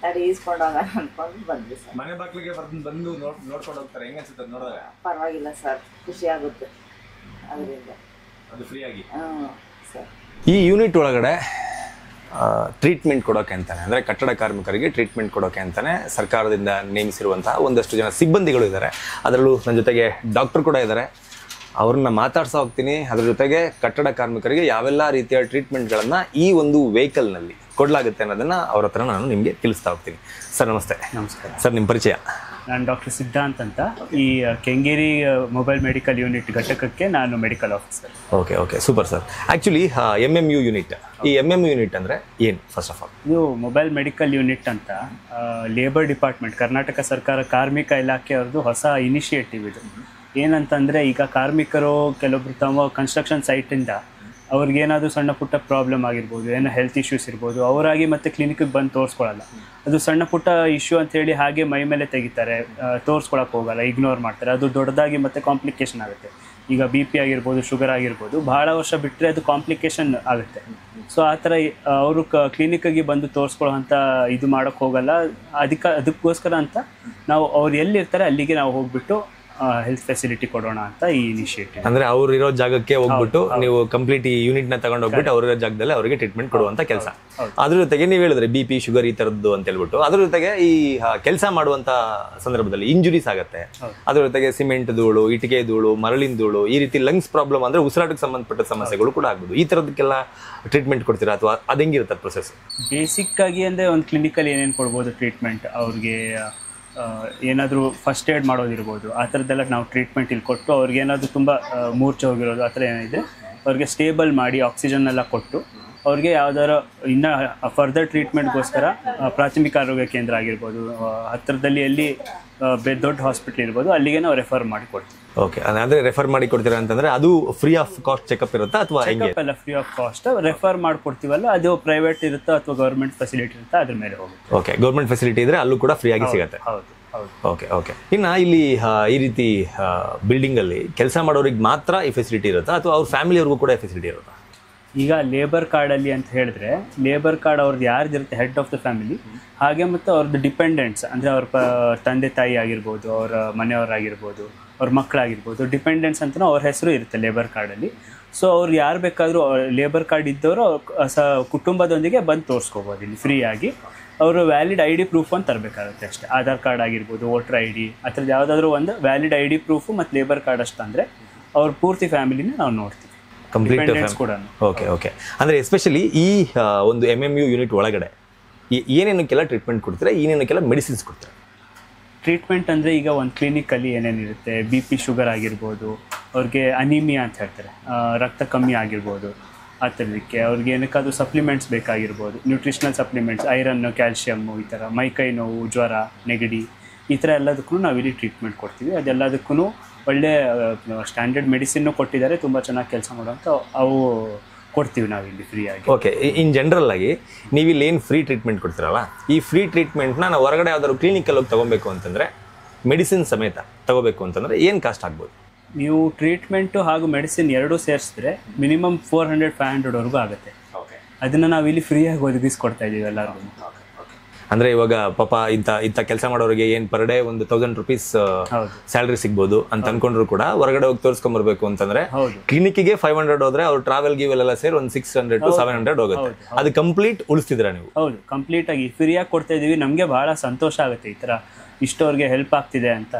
ತಡಿ ಈಸ್ಕೊಂಡು ಹೋಗೋಣ ಅನ್ಕೊಂಡು ಬಂದ್ವಿ ಸರ್. ಮನೆ ಬಾಗಿಲಿಗೆ ಬಂದು ನೋಡ್ಕೊಂಡು ಹೋಗ್ತಾರೆ. ಹೆಂಗ ಅನ್ಸುತ್ತೆ ನೋಡಿದ್ರೆ? ಪರವಾಗಿಲ್ಲ ಸರ್, ಖುಷಿ ಆಗುತ್ತೆ ಅದರಿಂದ. ಅದು ಫ್ರೀ ಆಗಿ. ಸರ್, ಈ ಯೂನಿಟ್ ಒಳಗಡೆ ಟ್ರೀಟ್ಮೆಂಟ್ ಕೊಡೋಕೆ ಅಂತಾನೆ, ಅಂದರೆ ಕಟ್ಟಡ ಕಾರ್ಮಿಕರಿಗೆ ಟ್ರೀಟ್ಮೆಂಟ್ ಕೊಡೋಕೆ ಅಂತಾನೆ ಸರ್ಕಾರದಿಂದ ನೇಮಿಸಿರುವಂತಹ ಒಂದಷ್ಟು ಜನ ಸಿಬ್ಬಂದಿಗಳು ಇದ್ದಾರೆ. ಅದರಲ್ಲೂ ನನ್ನ ಜೊತೆಗೆ ಡಾಕ್ಟರ್ ಕೂಡ ಇದ್ದಾರೆ. ಅವ್ರನ್ನ ಮಾತಾಡ್ಸಾ ಹೋಗ್ತೀನಿ. ಅದ್ರ ಜೊತೆಗೆ ಕಟ್ಟಡ ಕಾರ್ಮಿಕರಿಗೆ ಯಾವೆಲ್ಲ ರೀತಿಯ ಟ್ರೀಟ್ಮೆಂಟ್ಗಳನ್ನು ಈ ಒಂದು ವೆಹಿಕಲ್ನಲ್ಲಿ ಕೊಡಲಾಗುತ್ತೆ ಅನ್ನೋದನ್ನು ಅವ್ರ ಹತ್ರ ನಾನು ನಿಮಗೆ ತಿಳಿಸ್ತಾ ಹೋಗ್ತೀನಿ. ಸರ್ ನಮಸ್ತೆ. ನಮಸ್ಕಾರ ಸರ್, ನಿಮ್ಮ ಪರಿಚಯ? ನಾನು ಡಾಕ್ಟರ್ ಸಿದ್ಧಾಂತ್ ಅಂತ. ಈ ಕೆಂಗೇರಿ ಮೊಬೈಲ್ ಮೆಡಿಕಲ್ ಯೂನಿಟ್ ಘಟಕಕ್ಕೆ ನಾನು medical officer. Okay, super sir. Actually MMU unit, ಈ MMU ಯೂನಿಟ್ ಅಂದರೆ ಏನು? ಫಸ್ಟ್ ಆಫ್ ಆಲ್, ಇದು ಮೊಬೈಲ್ ಮೆಡಿಕಲ್ ಯೂನಿಟ್ ಅಂತ ಲೇಬರ್ ಡಿಪಾರ್ಟ್ಮೆಂಟ್, ಕರ್ನಾಟಕ ಸರ್ಕಾರ ಕಾರ್ಮಿಕ ಇಲಾಖೆಯವ್ರದ್ದು ಹೊಸ ಇನಿಷಿಯೇಟಿವ್ ಇದು. ಏನಂತಂದರೆ, ಈಗ ಕಾರ್ಮಿಕರು ಕೆಲವೊಬ್ರು ತಮ್ಮ ಕನ್ಸ್ಟ್ರಕ್ಷನ್ ಸೈಟಿಂದ ಅವ್ರಿಗೇನಾದರೂ ಸಣ್ಣ ಪುಟ್ಟ ಪ್ರಾಬ್ಲಮ್ ಆಗಿರ್ಬೋದು, ಏನೋ ಹೆಲ್ತ್ ಇಶ್ಯೂಸ್ ಇರ್ಬೋದು, ಅವರಾಗಿ ಮತ್ತೆ ಕ್ಲಿನಿಕ್ಗೆ ಬಂದು ತೋರಿಸ್ಕೊಳ್ಳಲ್ಲ. ಅದು ಸಣ್ಣ ಪುಟ್ಟ ಇಶ್ಯೂ ಅಂತೇಳಿ ಹಾಗೆ ಮೈ ಮೇಲೆ ತೆಗಿತಾರೆ, ತೋರಿಸ್ಕೊಳಕ್ಕೆ ಹೋಗಲ್ಲ, ಇಗ್ನೋರ್ ಮಾಡ್ತಾರೆ. ಅದು ದೊಡ್ಡದಾಗಿ ಮತ್ತೆ ಕಾಂಪ್ಲಿಕೇಶನ್ ಆಗುತ್ತೆ. ಈಗ BP ಆಗಿರ್ಬೋದು, ಶುಗರ್ ಆಗಿರ್ಬೋದು, ಭಾಳ ವರ್ಷ ಬಿಟ್ಟರೆ ಅದು ಕಾಂಪ್ಲಿಕೇಶನ್ ಆಗುತ್ತೆ. ಸೊ ಆ ಥರ ಅವರು ಕ್ಲಿನಿಕ್ಕಿಗೆ ಬಂದು ತೋರಿಸ್ಕೊಳ್ಳೋಂಥ ಇದು ಮಾಡೋಕ್ಕೆ ಹೋಗಲ್ಲ. ಅದಕ್ಕೋಸ್ಕರ ಅಂತ ನಾವು ಅವ್ರು ಎಲ್ಲಿರ್ತಾರೆ ಅಲ್ಲಿಗೆ ನಾವು ಹೋಗ್ಬಿಟ್ಟು ಹೆಲ್ತ್ ಫೆಸಿಲಿಟಿ ಕೊಡೋಣ ಅಂತ ಈ ಇನಿಷಿಯೇಟಿವ್. ಅಂದ್ರೆ ಅವ್ರು ಇರೋ ಜಾಗಕ್ಕೆ ಹೋಗ್ಬಿಟ್ಟು ನೀವು ಕಂಪ್ಲೀಟ್ ಈ ಯೂನಿಟ್ ನ ತಗೊಂಡು ಹೋಗ್ಬಿಟ್ಟು ಅವ್ರ ಜಾಗದಲ್ಲಿ ಅವರಿಗೆ ಟ್ರೀಟ್ಮೆಂಟ್ ಕೊಡುವಂತ ಕೆಲಸ. ಅದ್ರ ಜೊತೆಗೆ ನೀವು ಹೇಳಿದ್ರೆ BP, ಶುಗರ್ ಈ ತರದ್ದು ಅಂತ ಹೇಳ್ಬಿಟ್ಟು, ಅದ್ರ ಜೊತೆಗೆ ಈ ಕೆಲಸ ಮಾಡುವಂತ ಸಂದರ್ಭದಲ್ಲಿ ಇಂಜುರೀಸ್ ಆಗುತ್ತೆ. ಅದ್ರ ಜೊತೆಗೆ ಸಿಮೆಂಟ್ ಧೂಳು, ಇಟಿಕೆ ಧೂಳು, ಮರಳಿನ ಧೂಳು, ಈ ರೀತಿ ಲಂಗ್ಸ್ ಪ್ರಾಬ್ಲಮ್ ಅಂದ್ರೆ ಉಸಿರಾಟಕ್ಕೆ ಸಂಬಂಧಪಟ್ಟ ಸಮಸ್ಯೆಗಳು ಕೂಡ ಆಗ್ಬೋದು. ಈ ತರದಕ್ಕೆಲ್ಲ ಟ್ರೀಟ್ಮೆಂಟ್ ಕೊಡ್ತೀರಾ ಅಥವಾ ಅದು ಹೆಂಗಿರುತ್ತೆ ಪ್ರೊಸೆಸ್? ಬೇಸಿಕ್ ಆಗಿ ಅಂದ್ರೆ ಒಂದು ಕ್ಲಿನಿಕಲ್ಲಿ ಏನೇನು ಕೊಡ್ಬೋದು ಟ್ರೀಟ್ಮೆಂಟ್, ಅವ್ರಿಗೆ ಏನಾದರೂ ಫಸ್ಟ್ ಏಡ್ ಮಾಡೋದಿರ್ಬೋದು, ಆ ಥರದ್ದೆಲ್ಲ ನಾವು ಟ್ರೀಟ್ಮೆಂಟ್ ಇಲ್ಲಿ ಕೊಟ್ಟು ಅವ್ರಿಗೇನಾದರೂ ತುಂಬ ಮೂರ್ಛೆ ಹೋಗಿರೋದು ಆ ಥರ ಏನಿದೆ ಅವ್ರಿಗೆ ಸ್ಟೇಬಲ್ ಮಾಡಿ ಆಕ್ಸಿಜನ್ ಎಲ್ಲ ಕೊಟ್ಟು ಅವ್ರಿಗೆ ಯಾವ್ದಾರು ಇನ್ನೂ ಫರ್ದರ್ ಟ್ರೀಟ್ಮೆಂಟ್ಗೋಸ್ಕರ ಪ್ರಾಥಮಿಕ ಆರೋಗ್ಯ ಕೇಂದ್ರ ಆಗಿರ್ಬೋದು, ಹತ್ತಿರದಲ್ಲಿ ಎಲ್ಲಿ ದೊಡ್ಡ ಹಾಸ್ಪಿಟ್ಲ್ ಇರ್ಬೋದು ಅಲ್ಲಿಗೆ ನಾವು ರೆಫರ್ ಮಾಡಿ ಕೊಡ್ತೀವಿ. ಓಕೆ, ಅಂದರೆ ರೆಫರ್ ಮಾಡಿ ಕೊಡ್ತೀರಾ ಅಂತಂದರೆ ಅದು ಫ್ರೀ ಆಫ್ ಕಾಸ್ಟ್ ಚೆಕಪ್ ಇರುತ್ತಾ ಅಥವಾ ಚೆಕಪ್ ಎಲ್ಲ ಫ್ರೀ ಆಫ್ ಕಾಸ್ಟ್? ರೆಫರ್ ಮಾಡಿಕೊಡ್ತೀವಲ್ಲ, ಅದು ಪ್ರೈವೇಟ್ ಇರುತ್ತಾ ಅಥವಾ ಗೌರ್ಮೆಂಟ್ ಫೆಸಿಲಿಟಿ ಇರುತ್ತಾ ಅದ್ರ ಮೇಲೆ ಹೋಗುತ್ತೆ. ಓಕೆ, ಗೌರ್ಮೆಂಟ್ ಫೆಸಿಲಿಟಿ ಇದ್ರೆ ಅಲ್ಲೂ ಕೂಡ ಫ್ರೀ ಆಗಿ ಸಿಗುತ್ತೆ. ಹೌದು. ಓಕೆ. ಇನ್ನು ಇಲ್ಲಿ ಈ ರೀತಿ ಬಿಲ್ಡಿಂಗಲ್ಲಿ ಕೆಲಸ ಮಾಡೋರಿಗೆ ಮಾತ್ರ ಈ ಫೆಸಿಲಿಟಿ ಇರುತ್ತಾ ಅಥವಾ ಅವ್ರ ಫ್ಯಾಮಿಲಿಯವ್ರಿಗೂ ಕೂಡ ಫೆಸಿಲಿಟಿ ಇರುತ್ತಾ? ಈಗ ಲೇಬರ್ ಕಾರ್ಡಲ್ಲಿ ಅಂತ ಹೇಳಿದ್ರೆ, ಲೇಬರ್ ಕಾರ್ಡ್ ಅವ್ರದ್ದು ಯಾರ್ದಿರುತ್ತೆ ಹೆಡ್ ಆಫ್ ದ ಫ್ಯಾಮಿಲಿ, ಹಾಗೆ ಮತ್ತು ಅವ್ರದ್ದು ಡಿಪೆಂಡೆಂಟ್ಸ್ ಅಂದರೆ ಅವ್ರ ತಂದೆ ತಾಯಿ ಆಗಿರ್ಬೋದು, ಅವರ ಮನೆಯವರಾಗಿರ್ಬೋದು, ಅವ್ರ ಮಕ್ಕಳಾಗಿರ್ಬೋದು, ಡಿಪೆಂಡೆಂಟ್ಸ್ ಅಂತಲೂ ಅವ್ರ ಹೆಸರು ಇರುತ್ತೆ ಲೇಬರ್ ಕಾರ್ಡಲ್ಲಿ. ಸೊ ಅವ್ರು ಯಾರು ಬೇಕಾದರೂ ಲೇಬರ್ ಕಾರ್ಡ್ ಇದ್ದವರು ಕುಟುಂಬದೊಂದಿಗೆ ಬಂದು ತೋರಿಸ್ಕೋಬೋದು ಇಲ್ಲಿ ಫ್ರೀಯಾಗಿ. ಅವರು ವ್ಯಾಲಿಡ್ ID ಪ್ರೂಫ್ ಅಂತ ತರಬೇಕಾಗುತ್ತೆ ಅಷ್ಟೇ. ಆಧಾರ್ ಕಾರ್ಡ್ ಆಗಿರ್ಬೋದು, ವೋಟರ್ ID, ಆ ಥರದ್ದು ಯಾವುದಾದ್ರೂ ಒಂದು ವ್ಯಾಲಿಡ್ ID ಪ್ರೂಫು ಮತ್ತು ಲೇಬರ್ ಕಾರ್ಡ್ ಅಷ್ಟು ಅಂದರೆ ಅವ್ರ ಪೂರ್ತಿ ಫ್ಯಾಮಿಲಿನ ನಾವು ನೋಡ್ತೀವಿ, ಕಂಪ್ಲೀಟ್ ಕೂಡ. Okay okay. ಅಂದರೆ ಎಸ್ಪೆಷಲಿ ಈ ಒಂದು MMU ಯೂನಿಟ್ ಒಳಗಡೆ ಏನೇನಕ್ಕೆಲ್ಲ ಟ್ರೀಟ್ಮೆಂಟ್ ಕೊಡ್ತೀರಾ, ಏನೇನಕ್ಕೆಲ್ಲ ಮೆಡಿಸಿನ್ಸ್ ಕೊಡ್ತೀರಾ? ಟ್ರೀಟ್ಮೆಂಟ್ ಅಂದರೆ ಈಗ ಒಂದು ಕ್ಲಿನಿಕಲ್ಲಿ ಏನೇನಿರುತ್ತೆ, BP ಶುಗರ್ ಆಗಿರ್ಬೋದು, ಅವ್ರಿಗೆ ಅನಿಮಿಯಾ ಅಂತ ಹೇಳ್ತಾರೆ, ರಕ್ತ ಕಮ್ಮಿ ಆಗಿರ್ಬೋದು, ಆ ಥರದಕ್ಕೆ ಅವ್ರಿಗೆ ಏನಕ್ಕಾದ್ರೂ ಸಪ್ಲಿಮೆಂಟ್ಸ್ ಬೇಕಾಗಿರ್ಬೋದು, ನ್ಯೂಟ್ರಿಷನಲ್ ಸಪ್ಲಿಮೆಂಟ್ಸ್, ಐರನ್ನು, ಕ್ಯಾಲ್ಶಿಯಮ್ಮು, ಈ ಥರ ಮೈಕೈ ನೋವು, ಜ್ವರ, ನೆಗಡಿ, ಈ ಥರ ಎಲ್ಲದಕ್ಕೂ ನಾವಿಲ್ಲಿ ಟ್ರೀಟ್ಮೆಂಟ್ ಕೊಡ್ತೀವಿ. ಅದೆಲ್ಲದಕ್ಕೂ ಒಳ್ಳೆ ಸ್ಟ್ಯಾಂಡರ್ಡ್ ಮೆಡಿಸಿನ್ನು ಕೊಟ್ಟಿದ್ದಾರೆ, ತುಂಬ ಚೆನ್ನಾಗಿ ಕೆಲಸ ಮಾಡೋಂಥ ಅವು ಕೊಡ್ತೀವಿ ನಾವಿಲ್ಲಿ ಫ್ರೀಯಾಗಿ. ಓಕೆ. ಇನ್ ಜನರಲ್ ಆಗಿ ನೀವು ಇಲ್ಲಿ ಏನು ಫ್ರೀ ಟ್ರೀಟ್ಮೆಂಟ್ ಕೊಡ್ತೀರಲ್ಲ, ಈ ಫ್ರೀ ಟ್ರೀಟ್ಮೆಂಟ್ನ ನಾವು ಹೊರಗಡೆ ಯಾವ್ದಾದ್ರು ಕ್ಲಿನಿಕಲ್ಲಿ ಹೋಗಿ ತಗೊಬೇಕು ಅಂತಂದರೆ, ಮೆಡಿಸಿನ್ ಸಮೇತ ತಗೋಬೇಕು ಅಂತಂದರೆ ಏನು ಕಾಸ್ಟ್ ಆಗ್ಬೋದು? ನೀವು ಟ್ರೀಟ್ಮೆಂಟು ಹಾಗೂ ಮೆಡಿಸಿನ್ ಎರಡೂ ಸೇರಿಸಿದ್ರೆ ಮಿನಿಮಮ್ 400-500ವರೆಗೂ ಆಗುತ್ತೆ. ಅದನ್ನು ನಾವು ಇಲ್ಲಿ ಫ್ರೀಯಾಗಿ ಒದಗಿಸ್ಕೊಡ್ತಾ ಇದ್ದೀವಿ ಎಲ್ಲರಿಗೂ. ಅಂದರೆ ಇವಾಗ ಪಾಪ ಇಂಥ ಕೆಲಸ ಮಾಡೋರಿಗೆ ಏನು ಪರ್ ಡೇ ಒಂದು 1000 ರೂಪೀಸ್ ಸ್ಯಾಲ್ರಿ ಸಿಗ್ಬೋದು ಅಂತ ಅನ್ಕೊಂಡ್ರು ಕೂಡ ಹೊರಗಡೆ ಹೋಗಿ ತೋರಿಸ್ಕೊಂಬರ್ಬೇಕು ಅಂತಂದ್ರೆ ಕ್ಲಿನಿಕ್ಗೆ 500 ಹೋದ್ರೆ ಅವ್ರು ಟ್ರಾವೆಲ್ ಎಲ್ಲ ಸೇರಿ ಒಂದು 600 to 700 ಹೋಗುತ್ತೆ. ಅದು ಕಂಪ್ಲೀಟ್ ಉಳಿಸ್ತಿದ್ರ ನೀವು? ಹೌದು, ಕಂಪ್ಲೀಟ್ ಆಗಿ ಫ್ರೀಯಾಗಿ ಕೊಡ್ತಾ ಇದೀವಿ. ನಮಗೆ ಬಹಳ ಸಂತೋಷ ಆಗುತ್ತೆ ಈ ಥರ ಇಷ್ಟವ್ರಿಗೆ ಹೆಲ್ಪ್ ಆಗ್ತಿದೆ ಅಂತ.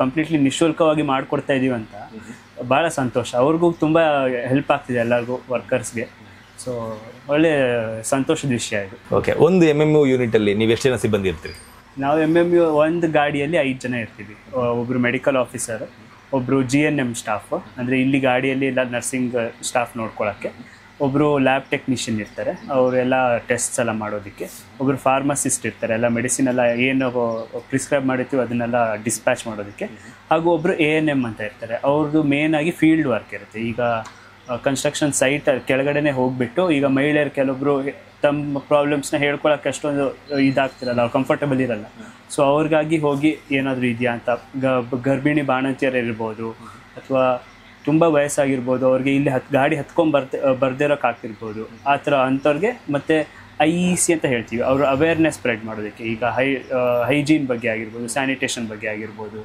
ಕಂಪ್ಲೀಟ್ಲಿ ನಿಶುಲ್ಕವಾಗಿ ಮಾಡಿಕೊಡ್ತಾ ಇದೀವಿ ಅಂತ ಭಾಳ ಸಂತೋಷ. ಅವ್ರಿಗೂ ತುಂಬ ಹೆಲ್ಪ್ ಆಗ್ತಿದೆ ಎಲ್ಲರಿಗೂ, ವರ್ಕರ್ಸ್ಗೆ. ಸೊ ಒಳ್ಳೆ ಸಂತೋಷದ ವಿಷಯ ಇದು. ಓಕೆ. ಒಂದು MMU ಯೂನಿಟ್ ಅಲ್ಲಿ ನೀವು ಎಷ್ಟು ಜನ ಸಿಬ್ಬಂದಿ ಇರ್ತೀರಿ? ನಾವು MMU ಒಂದು ಗಾಡಿಯಲ್ಲಿ 5 ಜನ ಇರ್ತೀವಿ. ಒಬ್ಬರು ಮೆಡಿಕಲ್ ಆಫೀಸರ್, ಒಬ್ಬರು GNM ಸ್ಟಾಫ್, ಅಂದರೆ ಇಲ್ಲಿ ಗಾಡಿಯಲ್ಲಿ ಎಲ್ಲ ನರ್ಸಿಂಗ್ ಸ್ಟಾಫ್ ನೋಡ್ಕೊಳ್ಳೋಕ್ಕೆ, ಒಬ್ಬರು ಲ್ಯಾಬ್ ಟೆಕ್ನಿಷಿಯನ್ ಇರ್ತಾರೆ, ಅವರೆಲ್ಲ ಟೆಸ್ಟ್ಸ್ ಎಲ್ಲ ಮಾಡೋದಕ್ಕೆ, ಒಬ್ಬರು ಫಾರ್ಮಸಿಸ್ಟ್ ಇರ್ತಾರೆ, ಎಲ್ಲ ಮೆಡಿಸಿನ್ ಎಲ್ಲ ಏನು ಪ್ರಿಸ್ಕ್ರೈಬ್ ಮಾಡಿರ್ತೀವಿ ಅದನ್ನೆಲ್ಲ ಡಿಸ್ಪ್ಯಾಚ್ ಮಾಡೋದಕ್ಕೆ, ಹಾಗೂ ಒಬ್ಬರು ANM ಅಂತ ಇರ್ತಾರೆ, ಅವ್ರದ್ದು ಮೇಯ್ನಾಗಿ ಫೀಲ್ಡ್ ವರ್ಕ್ ಇರುತ್ತೆ. ಈಗ ಕನ್ಸ್ಟ್ರಕ್ಷನ್ ಸೈಟ್ ಕೆಳಗಡೆನೆ ಹೋಗ್ಬಿಟ್ಟು ಈಗ ಮಹಿಳೆಯರು ಕೆಲವೊಬ್ರು ತಮ್ಮ ಪ್ರಾಬ್ಲಮ್ಸ್ನ ಹೇಳ್ಕೊಳಕ್ಕೆ ಅಷ್ಟೊಂದು ಇದಾಗ್ತಿರಲ್ಲ, ಅವ್ರು ಕಂಫರ್ಟಬಲ್ ಇರಲ್ಲ. ಸೊ ಅವ್ರಿಗಾಗಿ ಹೋಗಿ ಏನಾದರೂ ಇದೆಯಾ ಅಂತ, ಗರ್ಭಿಣಿ ಬಾಣಂತಿಯರು ಇರ್ಬೋದು ಅಥವಾ ತುಂಬ ವಯಸ್ಸಾಗಿರ್ಬೋದು, ಅವ್ರಿಗೆ ಇಲ್ಲಿ ಗಾಡಿ ಬರ್ದೇ ಇರೋಕ್ಕಾಗ್ತಿರ್ಬೋದು, ಆ ಥರ ಅಂಥವ್ರಿಗೆ. ಮತ್ತು IEC ಅಂತ ಹೇಳ್ತೀವಿ, ಅವರು ಅವೇರ್ನೆಸ್ ಸ್ಪ್ರೆಡ್ ಮಾಡೋದಕ್ಕೆ, ಈಗ ಹೈಜೀನ್ ಬಗ್ಗೆ ಆಗಿರ್ಬೋದು, ಸ್ಯಾನಿಟೇಷನ್ ಬಗ್ಗೆ ಆಗಿರ್ಬೋದು,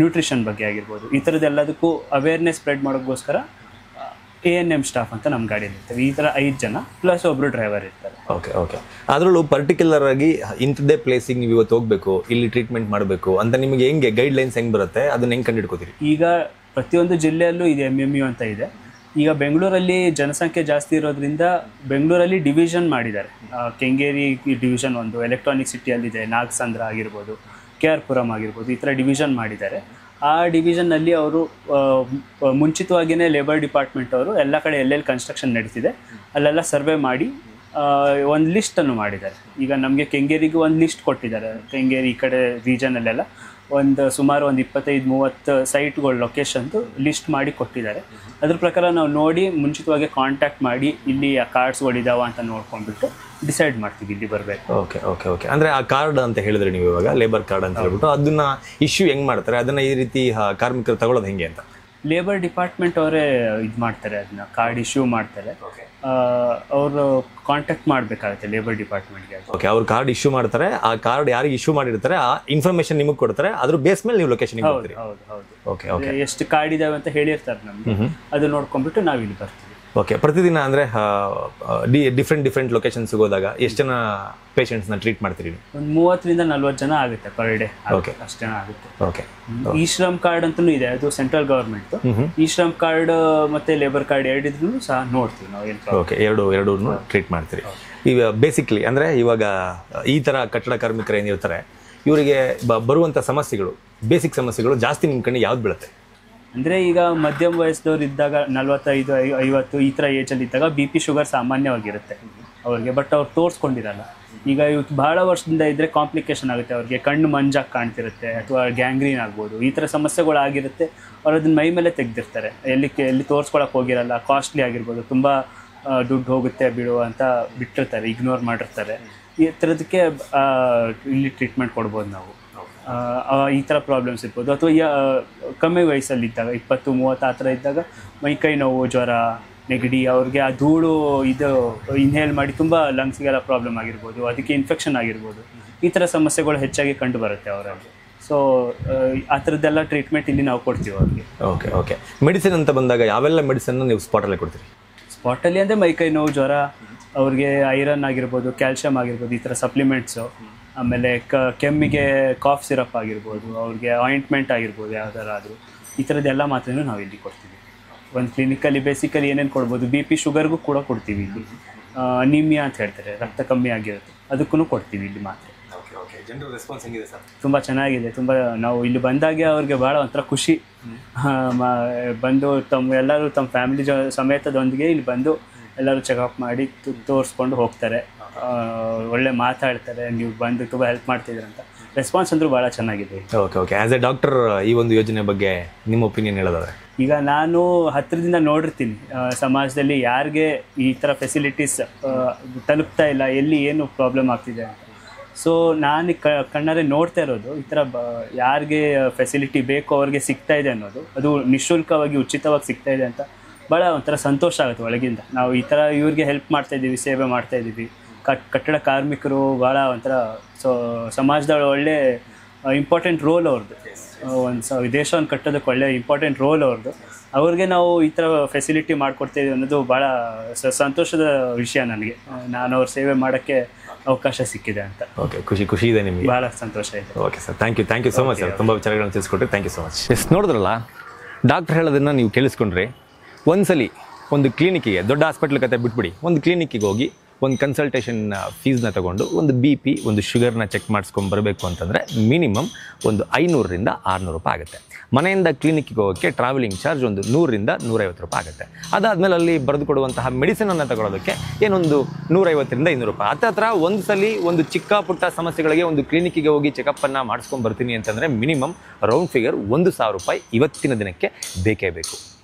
ನ್ಯೂಟ್ರಿಷನ್ ಬಗ್ಗೆ ಆಗಿರ್ಬೋದು, ಈ ಥರದ್ದೆಲ್ಲದಕ್ಕೂ ಅವೇರ್ನೆಸ್ ಸ್ಪ್ರೆಡ್ ಮಾಡೋಕ್ಕೋಸ್ಕರ ANM ಸ್ಟಾಫ್ ಅಂತ ನಮ್ಮ ಗಾಡಿಯಲ್ಲಿ ಇರ್ತಾರೆ. ಈ ಥರ 5 ಜನ ಪ್ಲಸ್ ಒಬ್ಬರು ಡ್ರೈವರ್ ಇರ್ತಾರೆ. Okay okay. ಅದರಲ್ಲೂ ಪರ್ಟಿಕ್ಯುಲರ್ ಆಗಿ ಇಂಥದ್ದೇ ಪ್ಲೇಸಿಗೆ ನೀವು ಇವತ್ತು ಹೋಗಬೇಕು, ಇಲ್ಲಿ ಟ್ರೀಟ್ಮೆಂಟ್ ಮಾಡಬೇಕು ಅಂತ ನಿಮಗೆ ಹೆಂಗೆ ಗೈಡ್ಲೈನ್ಸ್ ಹೆಂಗೆ ಬರುತ್ತೆ, ಅದನ್ನ ಹೆಂಗೆ ಕಂಡುಹಿಡ್ಕೋತೀರಿ? ಈಗ ಪ್ರತಿಯೊಂದು ಜಿಲ್ಲೆಯಲ್ಲೂ ಇದೆ MMU ಅಂತ ಇದೆ. ಈಗ ಬೆಂಗಳೂರಲ್ಲಿ ಜನಸಂಖ್ಯೆ ಜಾಸ್ತಿ ಇರೋದ್ರಿಂದ ಬೆಂಗಳೂರಲ್ಲಿ ಡಿವಿಷನ್ ಮಾಡಿದ್ದಾರೆ. ಕೆಂಗೇರಿ ಡಿವಿಷನ್ ಒಂದು, ಎಲೆಕ್ಟ್ರಾನಿಕ್ ಸಿಟಿಯಲ್ಲಿದೆ, ನಾಗಸಂದ್ರ ಆಗಿರ್ಬೋದು, KR ಪುರಂ ಆಗಿರ್ಬೋದು, ಈ ಥರ ಡಿವಿಷನ್ ಮಾಡಿದ್ದಾರೆ. ಆ ಡಿವಿಷನ್ನಲ್ಲಿ ಅವರು ಮುಂಚಿತವಾಗಿಯೇ ಲೇಬರ್ ಡಿಪಾರ್ಟ್ಮೆಂಟ್ ಅವರು ಎಲ್ಲ ಕಡೆ ಎಲ್ಲೆಲ್ಲಿ ಕನ್ಸ್ಟ್ರಕ್ಷನ್ ನಡೀತಿದೆ ಅಲ್ಲೆಲ್ಲ ಸರ್ವೆ ಮಾಡಿ ಒಂದು ಲಿಸ್ಟನ್ನು ಮಾಡಿದ್ದಾರೆ. ಈಗ ನಮಗೆ ಕೆಂಗೇರಿಗೂ ಒಂದು ಲಿಸ್ಟ್ ಕೊಟ್ಟಿದ್ದಾರೆ. ಕೆಂಗೇರಿ ಈ ಕಡೆ ರೀಜನಲ್ಲೆಲ್ಲ ಸುಮಾರು ಒಂದು 25-30 ಸೈಟ್ಗಳ ಲೊಕೇಶನ್ದು ಲಿಸ್ಟ್ ಮಾಡಿ ಕೊಟ್ಟಿದ್ದಾರೆ. ಅದ್ರ ಪ್ರಕಾರ ನಾವು ನೋಡಿ ಮುಂಚಿತವಾಗಿ ಕಾಂಟ್ಯಾಕ್ಟ್ ಮಾಡಿ ಇಲ್ಲಿ ಆ ಕಾರ್ಡ್ಸ್ಗಳಿದಾವ ಅಂತ ನೋಡ್ಕೊಂಡ್ಬಿಟ್ಟು ಡಿಸೈಡ್ ಮಾಡ್ತೀವಿ ಇಲ್ಲಿ ಬರಬೇಕು. Okay okay okay. ಅಂದರೆ ಆ ಕಾರ್ಡ್ ಅಂತ ಹೇಳಿದ್ರೆ ನೀವು ಇವಾಗ ಲೇಬರ್ ಕಾರ್ಡ್ ಅಂತ ಹೇಳ್ಬಿಟ್ಟು ಅದನ್ನ ಇಶ್ಯೂ ಹೆಂಗೆ ಮಾಡ್ತಾರೆ, ಅದನ್ನ ಈ ರೀತಿ ಕಾರ್ಮಿಕರು ತಗೊಳ್ಳೋದು ಹೆಂಗೆ ಅಂತ? ಲೇಬರ್ ಡಿಪಾರ್ಟ್ಮೆಂಟ್ ಅವರೇ ಇದು ಮಾಡ್ತಾರೆ, ಅದನ್ನ ಕಾರ್ಡ್ ಇಶ್ಯೂ ಮಾಡ್ತಾರೆ. ಅವರು ಕಾಂಟ್ಯಾಕ್ಟ್ ಮಾಡಬೇಕಾಗುತ್ತೆ ಲೇಬರ್ ಡಿಪಾರ್ಟ್ಮೆಂಟ್ಗೆ. ಓಕೆ. ಅವ್ರು ಕಾರ್ಡ್ ಇಶ್ಯೂ ಮಾಡ್ತಾರೆ, ಆ ಕಾರ್ಡ್ ಯಾರಿಗೆ ಇಶ್ಯೂ ಮಾಡಿರ್ತಾರೆ ಆ ಇನ್ಫಾರ್ಮೇಶನ್ ನಿಮಗೆ ಕೊಡ್ತಾರೆ, ಅದ್ರ ಬೇಸ್ ಮೇಲೆ ನೀವು ಲೊಕೇಶನ್ ಹೋಗ್ತೀರಿ. ಹೌದು ಹೌದು. Okay okay. ಎಷ್ಟು ಕಾರ್ಡ್ ಇದಾವೆ ಅಂತ ಹೇಳಿರ್ತಾರೆ ನಮ್ಗೆ, ಅದು ನೋಡ್ಕೊಂಡ್ಬಿಟ್ಟು ನಾವು ಇಲ್ಲಿ ಬರ್ತೀವಿ. ಓಕೆ. ಪ್ರತಿದಿನ ಅಂದರೆ ಡಿಫ್ರೆಂಟ್ ಲೊಕೇಶನ್ಸ್ಗೆ ಹೋದಾಗ ಎಷ್ಟು ಜನ ಪೇಷಂಟ್ಸ್ನ ಟ್ರೀಟ್ ಮಾಡ್ತೀರಿ? ಒಂದು 30-40 ಜನ ಆಗುತ್ತೆ ಪರ್ ಡೇ. ಓಕೆ, ಅಷ್ಟು ಜನ ಆಗುತ್ತೆ. ಓಕೆ. ಈ ಶ್ರಮ್ ಕಾರ್ಡ್ ಅಂತೂ ಇದೆ, ಅದು ಸೆಂಟ್ರಲ್ ಗವರ್ಮೆಂಟ್. ಈ ಶ್ರಮ್ ಕಾರ್ಡ್ ಮತ್ತೆ ಲೇಬರ್ ಕಾರ್ಡ್ ಎರಡಿದ್ರು ಸಹ ನೋಡ್ತೀವಿ ನಾವು. ಓಕೆ. ಎರಡೂ ಟ್ರೀಟ್ ಮಾಡ್ತೀರಿ. ಈಗ ಬೇಸಿಕ್ಲಿ ಅಂದರೆ ಇವಾಗ ಈ ಥರ ಕಟ್ಟಡ ಕಾರ್ಮಿಕರು ಏನಿರ್ತಾರೆ ಇವರಿಗೆ ಬರುವಂಥ ಸಮಸ್ಯೆಗಳು, ಬೇಸಿಕ್ ಸಮಸ್ಯೆಗಳು ಜಾಸ್ತಿ ನಿಮ್ಮ ಕಣ್ಣಿಗೆ ಯಾವ್ದು ಬೀಳುತ್ತೆ? ಅಂದರೆ ಈಗ ಮಧ್ಯಮ ವಯಸ್ಸದವ್ರು ಇದ್ದಾಗ 45-50 ಈ ಥರ ಏಜಲ್ಲಿ ಇದ್ದಾಗ BP ಶುಗರ್ ಸಾಮಾನ್ಯವಾಗಿರುತ್ತೆ ಅವ್ರಿಗೆ, ಬಟ್ ಅವ್ರು ತೋರಿಸ್ಕೊಂಡಿರಲ್ಲ. ಈಗ ಇವತ್ತು ಭಾಳ ವರ್ಷದಿಂದ ಇದ್ದರೆ ಕಾಂಪ್ಲಿಕೇಶನ್ ಆಗುತ್ತೆ ಅವ್ರಿಗೆ, ಕಣ್ಣು ಮಂಜಾಗಿ ಕಾಣ್ತಿರುತ್ತೆ ಅಥವಾ ಗ್ಯಾಂಗ್ರೀನ್ ಆಗ್ಬೋದು, ಈ ಥರ ಸಮಸ್ಯೆಗಳಾಗಿರುತ್ತೆ. ಅವ್ರು ಅದನ್ನ ಮೈ ಮೇಲೆ ತೆಗೆದಿರ್ತಾರೆ, ಎಲ್ಲಿ ತೋರಿಸ್ಕೊಳಕ್ಕೆ ಹೋಗಿರಲ್ಲ, ಕಾಸ್ಟ್ಲಿ ಆಗಿರ್ಬೋದು, ತುಂಬ ದುಡ್ಡು ಹೋಗುತ್ತೆ ಬಿಡು ಅಂತ ಬಿಟ್ಟಿರ್ತಾರೆ, ಇಗ್ನೋರ್ ಮಾಡಿರ್ತಾರೆ. ಈ ಥರದಕ್ಕೆ ಇಲ್ಲಿ ಟ್ರೀಟ್ಮೆಂಟ್ ಕೊಡ್ಬೋದು ನಾವು. ಈ ಥರ ಪ್ರಾಬ್ಲಮ್ಸ್ ಇರ್ಬೋದು. ಅಥವಾ ಕಮ್ಮಿ ವಯಸ್ಸಲ್ಲಿದ್ದಾಗ 20-30 ಆ ಥರ ಇದ್ದಾಗ ಮೈಕೈ ನೋವು, ಜ್ವರ, ನೆಗಡಿ, ಅವ್ರಿಗೆ ಆ ಧೂಳು ಇದು ಇನ್ಹೇಲ್ ಮಾಡಿ ತುಂಬ ಲಂಗ್ಸ್ಗೆಲ್ಲ ಪ್ರಾಬ್ಲಮ್ ಆಗಿರ್ಬೋದು, ಅದಕ್ಕೆ ಇನ್ಫೆಕ್ಷನ್ ಆಗಿರ್ಬೋದು, ಈ ಥರ ಸಮಸ್ಯೆಗಳು ಹೆಚ್ಚಾಗಿ ಕಂಡು ಬರುತ್ತೆ ಅವರಲ್ಲಿ. ಸೊ ಆ ಥರದ್ದೆಲ್ಲ ಟ್ರೀಟ್ಮೆಂಟ್ ಇಲ್ಲಿ ನಾವು ಕೊಡ್ತೀವಿ ಅವ್ರಿಗೆ. Okay okay. ಮೆಡಿಸಿನ್ ಅಂತ ಬಂದಾಗ ಯಾವೆಲ್ಲ ಮೆಡಿಸಿನ್ ನೀವು ಸ್ಪಾಟಲ್ಲೇ ಕೊಡ್ತೀರಿ? ಸ್ಪಾಟಲ್ಲಿ ಅಂದರೆ ಮೈಕೈ ನೋವು, ಜ್ವರ, ಅವ್ರಿಗೆ ಐರನ್ ಆಗಿರ್ಬೋದು, ಕ್ಯಾಲ್ಶಿಯಮ್ ಆಗಿರ್ಬೋದು, ಈ ಥರ ಸಪ್ಲಿಮೆಂಟ್ಸು. ಆಮೇಲೆ ಕೆಮ್ಮಿಗೆ ಕಾಫ್ ಸಿರಪ್ ಆಗಿರ್ಬೋದು, ಅವ್ರಿಗೆ ಆಯಿಂಟ್ಮೆಂಟ್ ಆಗಿರ್ಬೋದು ಯಾವ್ದಾರಾದರೂ, ಈ ಥರದ್ದೆಲ್ಲ ಮಾತ್ರೆನೂ ನಾವು ಇಲ್ಲಿ ಕೊಡ್ತೀವಿ. ಒಂದು ಕ್ಲಿನಿಕಲ್ಲಿ ಬೇಸಿಕಲಿ ಏನೇನು ಕೊಡ್ಬೋದು, BP ಶುಗರ್ಗೂ ಕೂಡ ಕೊಡ್ತೀವಿ ಇಲ್ಲಿ. ಅನಿಮಿಯಾ ಅಂತ ಹೇಳ್ತಾರೆ, ರಕ್ತ ಕಮ್ಮಿ ಆಗಿರುತ್ತೆ, ಅದಕ್ಕೂ ಕೊಡ್ತೀವಿ ಇಲ್ಲಿ ಮಾತ್ರೆ. ತುಂಬ ಚೆನ್ನಾಗಿದೆ. ತುಂಬ ನಾವು ಇಲ್ಲಿ ಬಂದಾಗೆ ಅವ್ರಿಗೆ ಭಾಳ ಒಂಥರ ಖುಷಿ. ಬಂದು ಎಲ್ಲರೂ ತಮ್ಮ ಫ್ಯಾಮಿಲಿ ಸಮೇತದೊಂದಿಗೆ ಇಲ್ಲಿ ಬಂದು ಎಲ್ಲರೂ ಚೆಕಪ್ ಮಾಡಿ ತೋರಿಸ್ಕೊಂಡು ಹೋಗ್ತಾರೆ. ಒಳ್ಳೆ ಮಾತಾಡ್ತಾರೆ, ನೀವು ಬಂದು ತುಂಬ ಹೆಲ್ಪ್ ಮಾಡ್ತಿದ್ದೀರ ಅಂತ. ರೆಸ್ಪಾನ್ಸ್ ಅಂದರೂ ಭಾಳ ಚೆನ್ನಾಗಿದೆ. ಓಕೆ ಆ್ಯಸ್ ಎ ಡಾಕ್ಟರ್ ಈ ಒಂದು ಯೋಜನೆ ಬಗ್ಗೆ ನಿಮ್ಮ ಒಪಿನಿಯನ್ ಹೇಳೋದಾದ್ರೆ? ಈಗ ನಾನು ಹತ್ತಿರದಿಂದ ನೋಡಿರ್ತೀನಿ ಸಮಾಜದಲ್ಲಿ ಯಾರಿಗೆ ಈ ಥರ ಫೆಸಿಲಿಟೀಸ್ ತಲುಪ್ತಾ ಇಲ್ಲ, ಎಲ್ಲಿ ಏನು ಪ್ರಾಬ್ಲಮ್ ಆಗ್ತಿದೆ ಅಂತ. ಸೊ ನಾನು ಕಣ್ಣಾರೆ ನೋಡ್ತಾ ಇರೋದು ಈ ಥರ ಯಾರಿಗೆ ಫೆಸಿಲಿಟಿ ಬೇಕೋ ಅವ್ರಿಗೆ ಸಿಗ್ತಾ ಇದೆ ಅನ್ನೋದು, ಅದು ನಿಶುಲ್ಕವಾಗಿ ಉಚಿತವಾಗಿ ಸಿಗ್ತಾ ಇದೆ ಅಂತ ಭಾಳ ಒಂಥರ ಸಂತೋಷ ಆಗುತ್ತೆ ಒಳಗಿಂದ. ನಾವು ಈ ಥರ ಇವ್ರಿಗೆ ಹೆಲ್ಪ್ ಮಾಡ್ತಾಯಿದ್ದೀವಿ, ಸೇವೆ ಮಾಡ್ತಾಯಿದ್ದೀವಿ. ಕಟ್ಟಡ ಕಾರ್ಮಿಕರು ಭಾಳ ಒಂಥರ ಸಮಾಜದ ಒಳ್ಳೆ ಇಂಪಾರ್ಟೆಂಟ್ ರೋಲ್ ಅವ್ರದ್ದು. ಒಂದು ದೇಶವನ್ನು ಕಟ್ಟೋದಕ್ಕೆ ಒಳ್ಳೆ ಇಂಪಾರ್ಟೆಂಟ್ ರೋಲ್ ಅವ್ರದ್ದು. ಅವ್ರಿಗೆ ನಾವು ಈ ಥರ ಫೆಸಿಲಿಟಿ ಮಾಡಿಕೊಡ್ತಾಯಿದ್ದೀವಿ ಅನ್ನೋದು ಭಾಳ ಸಂತೋಷದ ವಿಷಯ ನನಗೆ. ನಾನು ಅವ್ರ ಸೇವೆ ಮಾಡೋಕ್ಕೆ ಅವಕಾಶ ಸಿಕ್ಕಿದೆ ಅಂತ. ಓಕೆ, ಖುಷಿ ಇದೆ ನಿಮಗೆ? ಭಾಳ ಸಂತೋಷ ಇದೆ. Okay sir, thank you so much sir. ತುಂಬ ವಿಚಾರಗಳನ್ನು ತಿಳಿಸ್ಕೊಟ್ರಿ, ಥ್ಯಾಂಕ್ ಯು ಸೊ ಮಚ್. ನೋಡಿದ್ರಲ್ಲ, ಡಾಕ್ಟರ್ ಹೇಳೋದನ್ನು ನೀವು ಕೇಳಿಸ್ಕೊಂಡ್ರಿ. ಒಂದ್ಸಲಿ ಒಂದು ಕ್ಲಿನಿಕ್ಕಿಗೆ, ದೊಡ್ಡ ಹಾಸ್ಪಿಟ್ಲ್ ಕತೆ ಬಿಟ್ಬಿಡಿ, ಒಂದು ಕ್ಲಿನಿಕ್ಕಿಗೆ ಹೋಗಿ ಒಂದು ಕನ್ಸಲ್ಟೇಷನ್ ಫೀಸ್ನ ತೊಗೊಂಡು ಒಂದು BP ಒಂದು ಶುಗರ್ನ ಚೆಕ್ ಮಾಡಿಸ್ಕೊಂಬರಬೇಕು ಅಂತಂದರೆ ಮಿನಿಮಮ್ ಒಂದು 500ರಿಂದ 600 ರೂಪಾಯಿ ಆಗುತ್ತೆ. ಮನೆಯಿಂದ ಕ್ಲಿನಿಕ್ಕಿಗೆ ಹೋಗೋಕ್ಕೆ ಟ್ರಾವೆಲಿಂಗ್ ಚಾರ್ಜ್ ಒಂದು 100ರಿಂದ 150 ರೂಪಾಯಿ ಆಗುತ್ತೆ. ಅದಾದಮೇಲೆ ಅಲ್ಲಿ ಬರೆದು ಕೊಡುವಂತಹ ಮೆಡಿಸಿನನ್ನು ತಗೊಳ್ಳೋದಕ್ಕೆ ಏನೊಂದು 150ರಿಂದ 200 ರೂಪಾಯಿ. ಹತ್ತಿರ ಒಂದು ಸಲ ಒಂದು ಚಿಕ್ಕ ಪುಟ್ಟ ಸಮಸ್ಯೆಗಳಿಗೆ ಒಂದು ಕ್ಲಿನಿಕ್ಕಿಗೆ ಹೋಗಿ ಚೆಕಪ್ಪನ್ನು ಮಾಡಿಸ್ಕೊಂಬರ್ತೀನಿ ಅಂತಂದರೆ ಮಿನಿಮಮ್ ರೌಂಡ್ ಫಿಗರ್ 1000 ರೂಪಾಯಿ ಇವತ್ತಿನ ದಿನಕ್ಕೆ ಬೇಕೇ ಬೇಕು.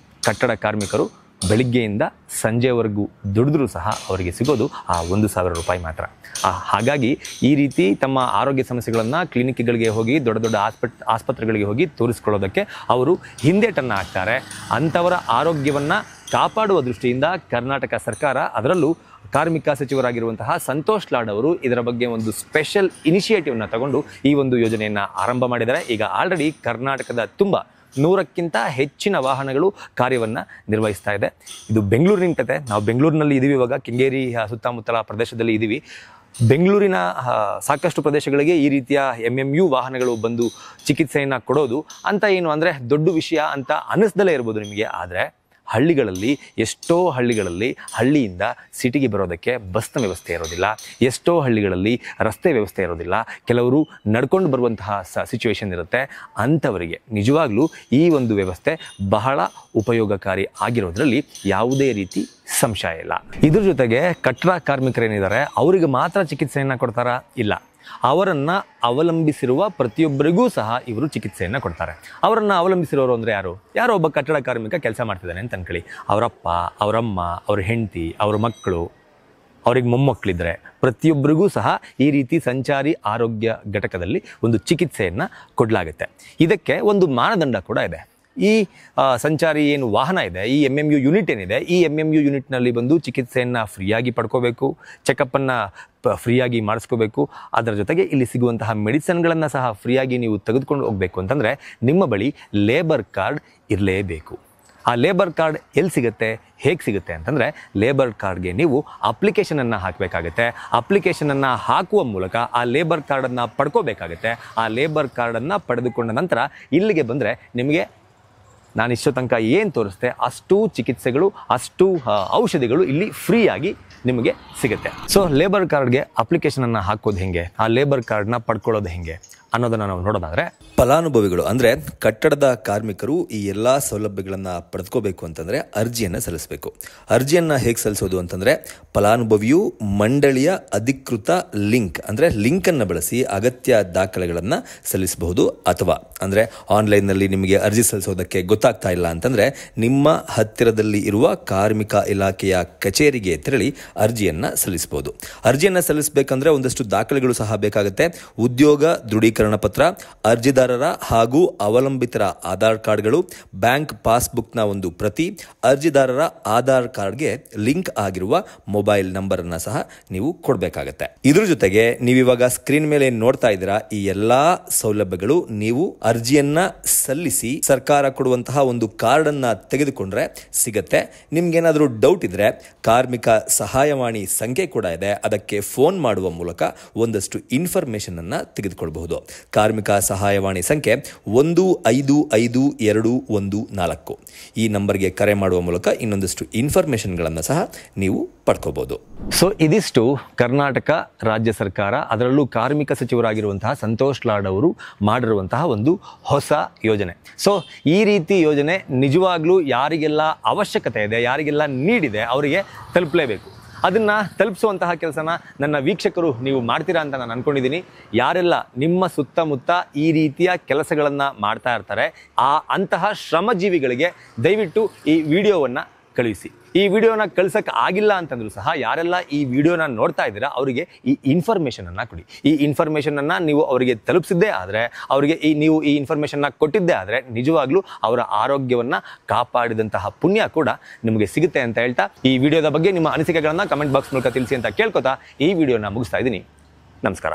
ಕಟ್ಟಡ ಕಾರ್ಮಿಕರು ಬೆಳಿಗ್ಗೆಯಿಂದ ಸಂಜೆವರೆಗೂ ದುಡಿದ್ರೂ ಸಹ ಅವರಿಗೆ ಸಿಗೋದು ಆ 1000 ರೂಪಾಯಿ ಮಾತ್ರ. ಹಾಗಾಗಿ ಈ ರೀತಿ ತಮ್ಮ ಆರೋಗ್ಯ ಸಮಸ್ಯೆಗಳನ್ನು ಕ್ಲಿನಿಕ್ಗಳಿಗೆ ಹೋಗಿ ದೊಡ್ಡ ದೊಡ್ಡ ಆಸ್ಪತ್ರೆಗಳಿಗೆ ಹೋಗಿ ತೋರಿಸ್ಕೊಳ್ಳೋದಕ್ಕೆ ಅವರು ಹಿಂದೇಟನ್ನು ಹಾಕ್ತಾರೆ. ಅಂಥವರ ಆರೋಗ್ಯವನ್ನು ಕಾಪಾಡುವ ದೃಷ್ಟಿಯಿಂದ ಕರ್ನಾಟಕ ಸರ್ಕಾರ, ಅದರಲ್ಲೂ ಕಾರ್ಮಿಕ ಸಚಿವರಾಗಿರುವಂತಹ ಸಂತೋಷ್ ಲಾಡ್ ಅವರು ಇದರ ಬಗ್ಗೆ ಒಂದು ಸ್ಪೆಷಲ್ ಇನಿಷಿಯೇಟಿವ್ನ ತಗೊಂಡು ಈ ಒಂದು ಯೋಜನೆಯನ್ನು ಆರಂಭ ಮಾಡಿದ್ದಾರೆ. ಈಗ ಆಲ್ರೆಡಿ ಕರ್ನಾಟಕದ ತುಂಬ 100ಕ್ಕಿಂತ ಹೆಚ್ಚಿನ ವಾಹನಗಳು ಕಾರ್ಯವನ್ನು ನಿರ್ವಹಿಸ್ತಾ ಇದೆ. ಇದು ಬೆಂಗಳೂರಿನ ಕತೆ. ನಾವು ಬೆಂಗಳೂರಿನಲ್ಲಿ ಇದ್ದೀವಿ, ಇವಾಗ ಕೆಂಗೇರಿ ಸುತ್ತಮುತ್ತಲ ಪ್ರದೇಶದಲ್ಲಿ ಇದ್ದೀವಿ. ಬೆಂಗಳೂರಿನ ಸಾಕಷ್ಟು ಪ್ರದೇಶಗಳಿಗೆ ಈ ರೀತಿಯ MMU ವಾಹನಗಳು ಬಂದು ಚಿಕಿತ್ಸೆಯನ್ನು ಕೊಡೋದು ಅಂತ ಏನು ಅಂದರೆ ದೊಡ್ಡ ವಿಷಯ ಅಂತ ಅನ್ನಿಸ್ದಲೇ ಇರ್ಬೋದು ನಿಮಗೆ. ಆದರೆ ಹಳ್ಳಿಗಳಲ್ಲಿ, ಎಷ್ಟೋ ಹಳ್ಳಿಗಳಲ್ಲಿ ಹಳ್ಳಿಯಿಂದ ಸಿಟಿಗೆ ಬರೋದಕ್ಕೆ ಬಸ್ನ ವ್ಯವಸ್ಥೆ ಇರೋದಿಲ್ಲ, ಎಷ್ಟೋ ಹಳ್ಳಿಗಳಲ್ಲಿ ರಸ್ತೆ ವ್ಯವಸ್ಥೆ ಇರೋದಿಲ್ಲ, ಕೆಲವರು ನಡ್ಕೊಂಡು ಬರುವಂತಹ ಸಿಚುವೇಶನ್ ಇರುತ್ತೆ. ಅಂಥವರಿಗೆ ನಿಜವಾಗ್ಲೂ ಈ ಒಂದು ವ್ಯವಸ್ಥೆ ಬಹಳ ಉಪಯೋಗಕಾರಿ ಆಗಿರೋದ್ರಲ್ಲಿ ಯಾವುದೇ ರೀತಿ ಸಂಶಯ ಇಲ್ಲ. ಇದ್ರ ಜೊತೆಗೆ ಕಟ್ಟಡ ಕಾರ್ಮಿಕರೇನಿದ್ದಾರೆ ಅವರಿಗೆ ಮಾತ್ರ ಚಿಕಿತ್ಸೆಯನ್ನು ಕೊಡ್ತಾರಾ? ಇಲ್ಲ, ಅವರನ್ನು ಅವಲಂಬಿಸಿರುವ ಪ್ರತಿಯೊಬ್ಬರಿಗೂ ಸಹ ಇವರು ಚಿಕಿತ್ಸೆಯನ್ನು ಕೊಡ್ತಾರೆ. ಅವರನ್ನು ಅವಲಂಬಿಸಿರೋರು ಅಂದರೆ ಯಾರೋ ಒಬ್ಬ ಕಟ್ಟಡ ಕಾರ್ಮಿಕ ಕೆಲಸ ಮಾಡ್ತಿದ್ದಾನೆ ಅಂತ ಅನ್ಕೊಳ್ಳಿ. ಅವರಪ್ಪ, ಅವರಮ್ಮ, ಅವ್ರ ಹೆಂಡತಿ, ಅವ್ರ ಮಕ್ಕಳು, ಅವ್ರಿಗೆ ಮೊಮ್ಮಕ್ಕಳಿದ್ರೆ ಪ್ರತಿಯೊಬ್ಬರಿಗೂ ಸಹ ಈ ರೀತಿ ಸಂಚಾರಿ ಆರೋಗ್ಯ ಘಟಕದಲ್ಲಿ ಒಂದು ಚಿಕಿತ್ಸೆಯನ್ನು ಕೊಡಲಾಗುತ್ತೆ. ಇದಕ್ಕೆ ಒಂದು ಮಾನದಂಡ ಕೂಡ ಇದೆ. ಈ ಸಂಚಾರಿ ಏನು ವಾಹನ ಇದೆ, ಈ MMU ಯೂನಿಟ್ ಏನಿದೆ, ಈ MMU ಯೂನಿಟ್ನಲ್ಲಿ ಬಂದು ಚಿಕಿತ್ಸೆಯನ್ನು ಫ್ರೀಯಾಗಿ ಪಡ್ಕೋಬೇಕು, ಚೆಕಪ್ಪನ್ನು ಫ್ರೀಯಾಗಿ ಮಾಡಿಸ್ಕೋಬೇಕು. ಅದರ ಜೊತೆಗೆ ಇಲ್ಲಿ ಸಿಗುವಂತಹ ಮೆಡಿಸಿನ್ಗಳನ್ನು ಸಹ ಫ್ರೀಯಾಗಿ ನೀವು ತೆಗೆದುಕೊಂಡು ಹೋಗಬೇಕು ಅಂತಂದರೆ ನಿಮ್ಮ ಬಳಿ ಲೇಬರ್ ಕಾರ್ಡ್ ಇರಲೇಬೇಕು. ಆ ಲೇಬರ್ ಕಾರ್ಡ್ ಎಲ್ಲಿ ಸಿಗುತ್ತೆ, ಹೇಗೆ ಸಿಗುತ್ತೆ ಅಂತಂದರೆ ಲೇಬರ್ ಕಾರ್ಡ್ಗೆ ನೀವು ಅಪ್ಲಿಕೇಶನನ್ನು ಹಾಕಬೇಕಾಗತ್ತೆ. ಅಪ್ಲಿಕೇಶನನ್ನು ಹಾಕುವ ಮೂಲಕ ಆ ಲೇಬರ್ ಕಾರ್ಡನ್ನು ಪಡ್ಕೋಬೇಕಾಗತ್ತೆ. ಆ ಲೇಬರ್ ಕಾರ್ಡನ್ನು ಪಡೆದುಕೊಂಡ ನಂತರ ಇಲ್ಲಿಗೆ ಬಂದರೆ ನಿಮಗೆ ನಾನು ಇಷ್ಟೋ ತನಕ ಏನು ತೋರಿಸ್ತೆ ಅಷ್ಟು ಚಿಕಿತ್ಸೆಗಳು, ಅಷ್ಟು ಔಷಧಿಗಳು ಇಲ್ಲಿ ಫ್ರೀಯಾಗಿ ನಿಮಗೆ ಸಿಗುತ್ತೆ. ಸೊ ಲೇಬರ್ ಕಾರ್ಡ್ಗೆ ಅಪ್ಲಿಕೇಶನನ್ನು ಹಾಕೋದು ಹೇಗೆ, ಆ ಲೇಬರ್ ಕಾರ್ಡ್ನ ಪಡ್ಕೊಳ್ಳೋದು ಹೇಗೆ ಅನ್ನೋದನ್ನು ನಾವು ನೋಡೋದಾದರೆ, ಫಲಾನುಭವಿಗಳು ಅಂದರೆ ಕಟ್ಟಡದ ಕಾರ್ಮಿಕರು ಈ ಎಲ್ಲ ಸೌಲಭ್ಯಗಳನ್ನು ಪಡೆದುಕೋಬೇಕು ಅಂತಂದರೆ ಅರ್ಜಿಯನ್ನು ಸಲ್ಲಿಸಬೇಕು. ಅರ್ಜಿಯನ್ನು ಹೇಗೆ ಸಲ್ಲಿಸೋದು ಅಂತಂದರೆ, ಫಲಾನುಭವಿಯು ಮಂಡಳಿಯ ಅಧಿಕೃತ ಲಿಂಕ್ ಅಂದರೆ ಲಿಂಕನ್ನು ಬಳಸಿ ಅಗತ್ಯ ದಾಖಲೆಗಳನ್ನು ಸಲ್ಲಿಸಬಹುದು. ಅಥವಾ ಅಂದರೆ ಆನ್ಲೈನ್ನಲ್ಲಿ ನಿಮಗೆ ಅರ್ಜಿ ಸಲ್ಲಿಸೋದಕ್ಕೆ ಗೊತ್ತಾಗ್ತಾ ಇಲ್ಲ ಅಂತಂದರೆ ನಿಮ್ಮ ಹತ್ತಿರದಲ್ಲಿ ಇರುವ ಕಾರ್ಮಿಕ ಇಲಾಖೆಯ ಕಚೇರಿಗೆ ತೆರಳಿ ಅರ್ಜಿಯನ್ನು ಸಲ್ಲಿಸಬಹುದು. ಅರ್ಜಿಯನ್ನು ಸಲ್ಲಿಸಬೇಕಂದ್ರೆ ಒಂದಷ್ಟು ದಾಖಲೆಗಳು ಸಹ ಬೇಕಾಗುತ್ತೆ. ಉದ್ಯೋಗ ದೃಢೀಕರಣ ಪತ್ರ, ಅರ್ಜಿದಾರರ ಹಾಗೂ ಅವಲಂಬಿತರ ಆಧಾರ್ ಕಾರ್ಡ್ಗಳು, ಬ್ಯಾಂಕ್ ಪಾಸ್ಬುಕ್ನ ಒಂದು ಪ್ರತಿ, ಅರ್ಜಿದಾರರ ಆಧಾರ್ ಕಾರ್ಡ್ಗೆ ಲಿಂಕ್ ಆಗಿರುವ ಮೊಬೈಲ್ ನಂಬರ್ ಅನ್ನ ಸಹ ನೀವು ಕೊಡಬೇಕಾಗತ್ತೆ. ಇದ್ರ ಜೊತೆಗೆ ನೀವಿವಾಗ ಸ್ಕ್ರೀನ್ ಮೇಲೆ ನೋಡ್ತಾ ಇದ್ದೀರಾ, ಈ ಎಲ್ಲಾ ಸೌಲಭ್ಯಗಳು ನೀವು ಅರ್ಜಿಯನ್ನ ಸಲ್ಲಿಸಿ ಸರ್ಕಾರ ಕೊಡುವಂತಹ ಒಂದು ಕಾರ್ಡ್ ಅನ್ನ ತೆಗೆದುಕೊಂಡ್ರೆ ಸಿಗತ್ತೆ. ನಿಮ್ಗೇನಾದ್ರೂ ಡೌಟ್ ಇದ್ರೆ ಕಾರ್ಮಿಕ ಸಹಾಯವಾಣಿ ಸಂಖ್ಯೆ ಕೂಡ ಇದೆ, ಅದಕ್ಕೆ ಫೋನ್ ಮಾಡುವ ಮೂಲಕ ಒಂದಷ್ಟು ಇನ್ಫಾರ್ಮೇಶನ್ ಅನ್ನ ತೆಗೆದುಕೊಳ್ಳಬಹುದು. ಕಾರ್ಮಿಕ ಸಹಾಯವಾಣಿ ಸಂಖ್ಯೆ 155214. ಈ ನಂಬರ್ಗೆ ಕರೆ ಮಾಡುವ ಮೂಲಕ ಇನ್ನೊಂದಷ್ಟು ಇನ್ಫಾರ್ಮೇಷನ್ಗಳನ್ನು ಸಹ ನೀವು ಪಡ್ಕೋಬಹುದು. ಸೊ ಇದಿಷ್ಟು ಕರ್ನಾಟಕ ರಾಜ್ಯ ಸರ್ಕಾರ, ಅದರಲ್ಲೂ ಕಾರ್ಮಿಕ ಸಚಿವರಾಗಿರುವಂತಹ ಸಂತೋಷ್ ಲಾಡ್ ಅವರು ಮಾಡಿರುವಂತಹ ಒಂದು ಹೊಸ ಯೋಜನೆ. ಸೊ ಈ ರೀತಿ ಯೋಜನೆ ನಿಜವಾಗ್ಲೂ ಯಾರಿಗೆಲ್ಲ ಅವಶ್ಯಕತೆ ಇದೆ, ಯಾರಿಗೆಲ್ಲ ನೀಡಿದೆ, ಅವರಿಗೆ ತಲುಪಲೇಬೇಕು. ಅದನ್ನು ತಲುಪಿಸುವಂತಹ ಕೆಲಸನ ನನ್ನ ವೀಕ್ಷಕರು ನೀವು ಮಾಡ್ತೀರಾ ಅಂತ ನಾನು ಅಂದ್ಕೊಂಡಿದ್ದೀನಿ. ಯಾರೆಲ್ಲ ನಿಮ್ಮ ಸುತ್ತಮುತ್ತ ಈ ರೀತಿಯ ಕೆಲಸಗಳನ್ನು ಮಾಡ್ತಾ ಇರ್ತಾರೆ, ಅಂತಹ ಶ್ರಮಜೀವಿಗಳಿಗೆ ದಯವಿಟ್ಟು ಈ ವಿಡಿಯೋವನ್ನು ಕಳುಹಿಸಿ. ಈ ವಿಡಿಯೋನ ಕಳ್ಸೋಕ್ಕೆ ಆಗಿಲ್ಲ ಅಂತಂದ್ರೂ ಸಹ ಯಾರೆಲ್ಲ ಈ ವಿಡಿಯೋನ ನೋಡ್ತಾ ಇದ್ದೀರಾ ಅವರಿಗೆ ಈ ಇನ್ಫಾರ್ಮೇಷನನ್ನು ಕೊಡಿ. ಈ ಇನ್ಫಾರ್ಮೇಷನನ್ನು ನೀವು ಅವರಿಗೆ ತಲುಪಿಸಿದ್ದೇ ಆದರೆ, ಅವರಿಗೆ ನೀವು ಈ ಇನ್ಫಾರ್ಮೇಷನ್ನ ಕೊಟ್ಟಿದ್ದೇ ಆದರೆ ನಿಜವಾಗ್ಲೂ ಅವರ ಆರೋಗ್ಯವನ್ನು ಕಾಪಾಡಿದಂತಹ ಪುಣ್ಯ ಕೂಡ ನಿಮಗೆ ಸಿಗುತ್ತೆ ಅಂತ ಹೇಳ್ತಾ, ಈ ವಿಡಿಯೋದ ಬಗ್ಗೆ ನಿಮ್ಮ ಅನಿಸಿಕೆಗಳನ್ನು ಕಮೆಂಟ್ ಬಾಕ್ಸ್ ಮೂಲಕ ತಿಳಿಸಿ ಅಂತ ಕೇಳ್ಕೊತಾ ಈ ವಿಡಿಯೋನ ಮುಗಿಸ್ತಾ ಇದ್ದೀನಿ. ನಮಸ್ಕಾರ.